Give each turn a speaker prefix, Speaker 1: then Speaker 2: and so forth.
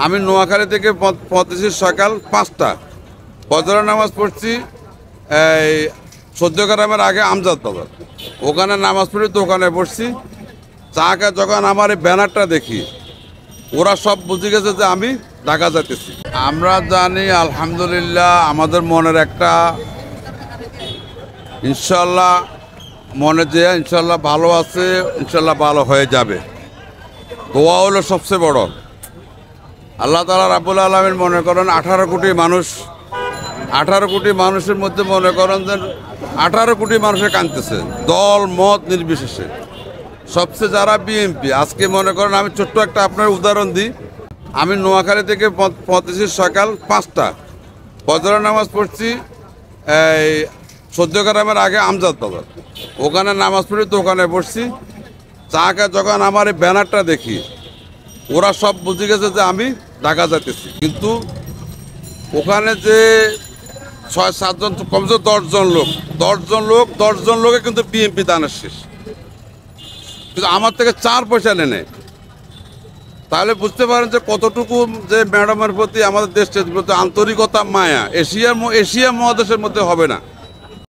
Speaker 1: আমি নোয়াখালী থেকে পঁচিশ সকাল 5টা ফজরের নামাজ পড়ছি। এই 14 গ্রামের আগে আমজাদ বাজার, ওখানে নামাজ পড়ি, তো ওখানে পড়ছি। চাকে যখন আমার এই ব্যানারটা দেখি, ওরা সব বুঝে গেছে যে আমি ঢাকা যাইতেছি। আমরা জানি আলহামদুলিল্লাহ, আমাদের মনের একটা ইনশাল্লাহ, মনে যে ইনশাল্লাহ ভালো আছে, ইনশাল্লাহ ভালো হয়ে যাবে। দোয়া হলো সবচেয়ে বড়। আল্লাহ তাআলা রাব্বুল আলামিন মনে করেন 18 কোটি মানুষ, 18 কোটি মানুষের মধ্যে মনে করেন যে 18 কোটি মানুষের কাঁদতেছে, দল মত নির্বিশেষে। সবচেয়ে যারা বিএনপি, আজকে মনে করেন আমি ছোট্ট একটা আপনার উদাহরণ দিই। আমি নোয়াখালী থেকে 25 সকাল 5টা ফজরের নামাজ পড়ছি। এই 14 গ্রামের আগে আমজাদ বাজার, ওখানে নামাজ পড়ি, তো ওখানে পড়ছি। চাকে যখন আমার এই ব্যানারটা দেখি, ওরা সব বুঝে গেছে যে আমি ঢাকা যাইতেছি। কিন্তু ওখানে যে 6-7 জন, কমসে 10 জন লোকে কিন্তু বিএনপি দানের শেষ, কিন্তু আমার থেকে 4 পয়সা নেয়। তাহলে বুঝতে পারেন যে কতটুকু যে ম্যাডামের প্রতি, আমাদের দেশের প্রতি আন্তরিকতা, মায়া এশিয়া মহাদেশের মধ্যে হবে না।